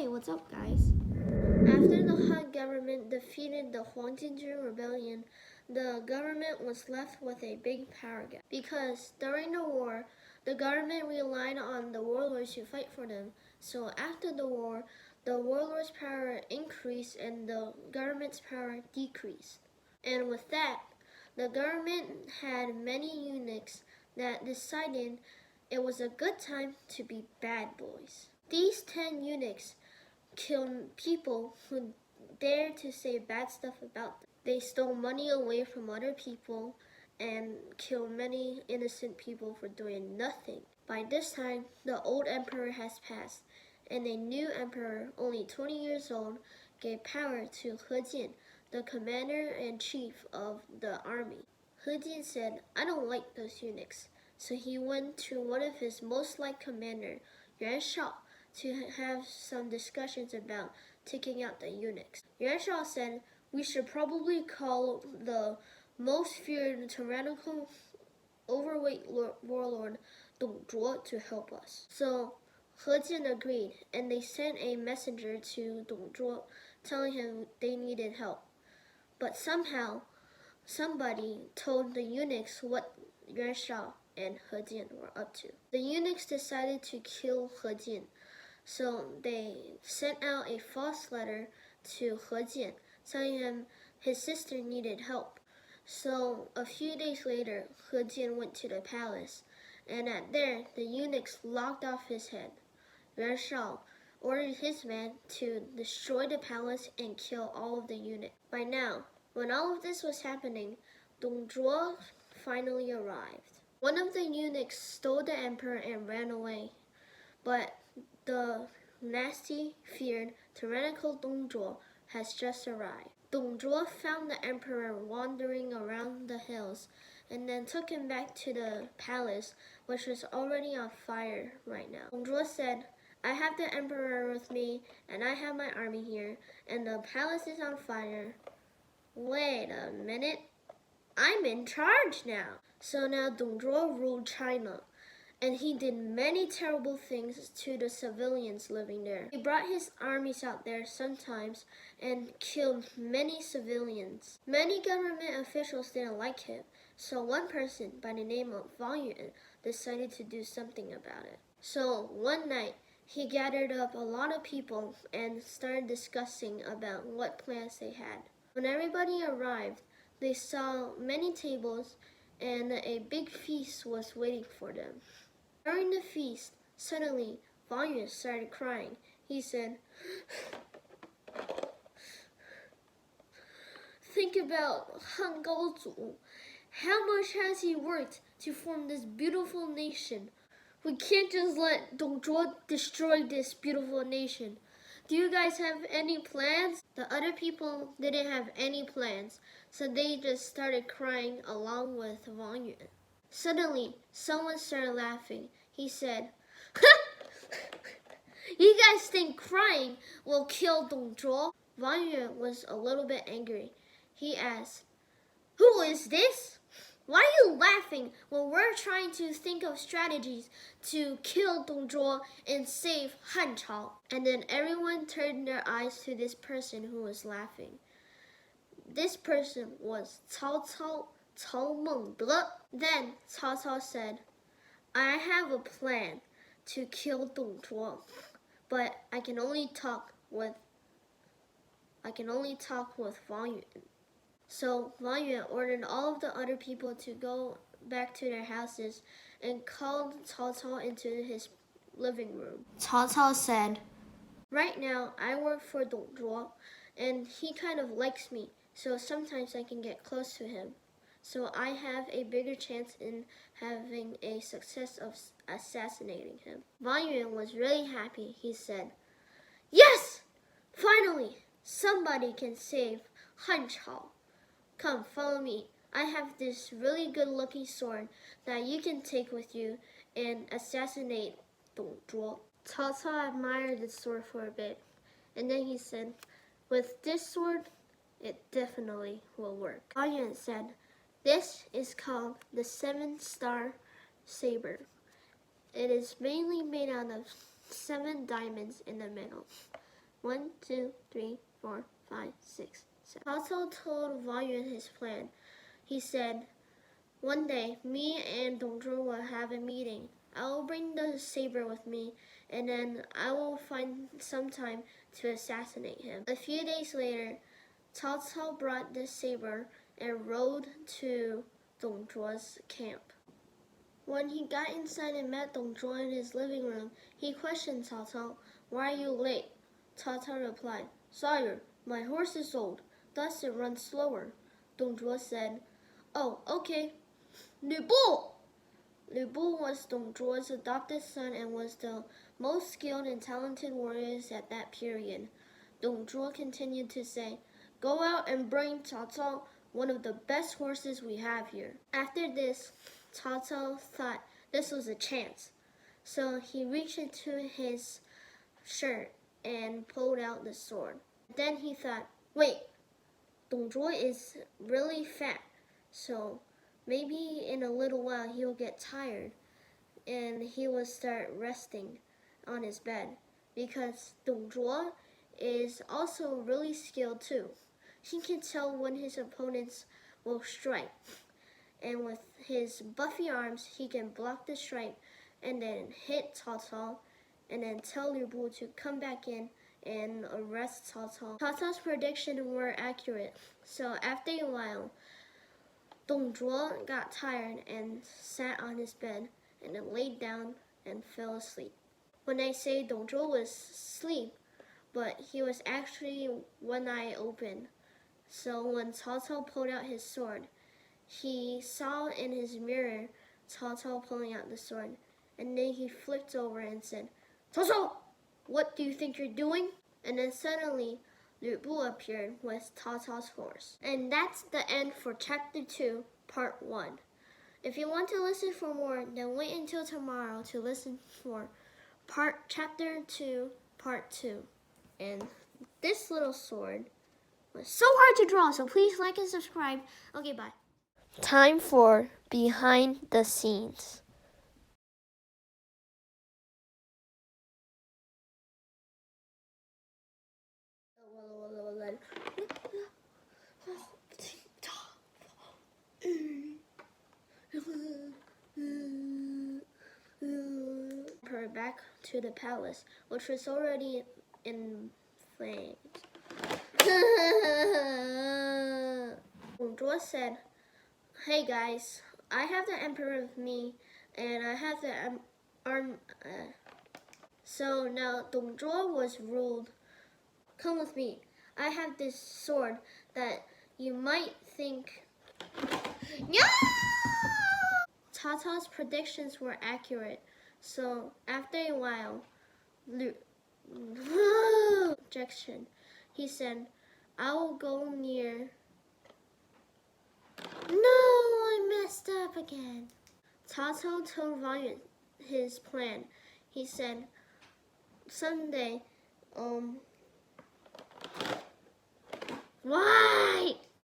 Hey, what's up, guys? After the Han government defeated the Huangjinju rebellion, the government was left with a big power gap. Because during the war, the government relied on the warlords to fight for them. So after the war, the warlords' power increased and the government's power decreased. And with that, the government had many eunuchs that decided it was a good time to be bad boys. These 10 eunuchs killed people who dared to say bad stuff about them. They stole money away from other people and killed many innocent people for doing nothing. By this time, the old emperor has passed, and a new emperor, only 20 years old, gave power to He Jin, the commander-in-chief of the army. He Jin said, "I don't like those eunuchs." So he went to one of his most liked commander, Yuan Shao, to have some discussions about taking out the eunuchs. Yuan Shao said, "We should probably call the most feared tyrannical overweight warlord Dong Zhuo to help us." So He Jin agreed, and they sent a messenger to Dong Zhuo telling him they needed help. But somehow, somebody told the eunuchs what Yuan Shao and He Jin were up to. The eunuchs decided to kill He Jin, so they sent out a false letter to He Jin, telling him his sister needed help. So a few days later, He Jin went to the palace, and there the eunuchs locked off his head. Yuan Shao ordered his men to destroy the palace and kill all of the eunuchs. By now, when all of this was happening, Dong Zhuo finally arrived. One of the eunuchs stole the emperor and ran away, but the nasty, feared, tyrannical Dong Zhuo has just arrived. Dong Zhuo found the emperor wandering around the hills and then took him back to the palace, which was already on fire right now. Dong Zhuo said, "I have the emperor with me and I have my army here and the palace is on fire. Wait a minute, I'm in charge now." So now Dong Zhuo ruled China, and he did many terrible things to the civilians living there. He brought his armies out there sometimes and killed many civilians. Many government officials didn't like him, so one person by the name of Wang decided to do something about it. So one night, he gathered up a lot of people and started discussing about what plans they had. When everybody arrived, they saw many tables and a big feast was waiting for them. During the feast, suddenly, Wang started crying. He said, "Think about Han Gaozu. How much has he worked to form this beautiful nation? We can't just let Dong Zhuo destroy this beautiful nation. Do you guys have any plans?" The other people didn't have any plans, so they just started crying along with Wang Yuan. Suddenly, someone started laughing. He said, "You guys think crying will kill Dong Zhuo?" Wang Yuan was a little bit angry. He asked, "Who is this? Why are you laughing when we're trying to think of strategies to kill Dong Zhuo and save Hanchao?" And then everyone turned their eyes to this person who was laughing. This person was Cao Mengde. Then Cao Cao said, "I have a plan to kill Dong Zhuo, but I can only talk with Wang Yuan." So Wang Yuan ordered all of the other people to go back to their houses and called Cao Cao into his living room. Cao Cao said, "Right now I work for Dong Zhuo, and he kind of likes me, so sometimes I can get close to him. So I have a bigger chance in having a success of assassinating him." Wang Yuan was really happy. He said, "Yes! Finally, somebody can save Hanchao. Come, follow me. I have this really good-looking sword that you can take with you and assassinate Dong Zhuo." Cao Cao admired the sword for a bit, and then he said, "With this sword, it definitely will work." Wang Yuan said, "This is called the 7-star saber. It is mainly made out of 7 diamonds in the middle. 1, 2, 3, 4, 5, 6, 7. Cao Cao told Wang Yuan his plan. He said, "One day, me and Dong Zhuo will have a meeting. I will bring the saber with me, and then I will find some time to assassinate him." A few days later, Cao Cao brought the saber and rode to Dong Zhuo's camp. When he got inside and met Dong Zhuo in his living room, he questioned Cao Cao, "Why are you late?" Cao Cao replied, "Sire, my horse is old, thus it runs slower." Dong Zhuo said, "Oh, okay." Lu Bu! Lu Bu was Dong Zhuo's adopted son and was the most skilled and talented warriors at that period. Dong Zhuo continued to say, "Go out and bring Cao Cao, one of the best horses we have here." After this, Cao Cao thought this was a chance. So he reached into his shirt and pulled out the sword. Then he thought, wait, Dong Zhuo is really fat, so maybe in a little while he'll get tired and he will start resting on his bed, because Dong Zhuo is also really skilled too. He can tell when his opponents will strike, and with his buffy arms he can block the strike and then hit Cao Cao and then tell Lu Bu to come back in and arrest Cao Cao. Cao Cao's predictions were accurate, so after a while, Dong Zhuo got tired and sat on his bed and then laid down and fell asleep. When I say Dong Zhuo was asleep, but he was actually one eye open. So when Cao Cao pulled out his sword, he saw in his mirror Cao Cao pulling out the sword, and then he flipped over and said, "Cao Cao, what do you think you're doing?" And then suddenly, Lu Bu appeared with Cao Cao's horse. And that's the end for Chapter 2, Part 1. If you want to listen for more, then wait until tomorrow to listen for Chapter 2, Part 2. And this little sword was so hard to draw, so please like and subscribe. Okay, bye. Time for Behind the Scenes. Her back to the palace, which was already in flames. Zhuo said, "Hey guys, I have the emperor with me, and I have the arm." So now Dong Zhuo was ruled. "Come with me. I have this sword that you might think." Yeah! Cao Cao's predictions were accurate, so after a while, objection. He said, "I will go near." No, I messed up again. Cao Cao told Wang Yuan his plan. He said, "Someday, why?"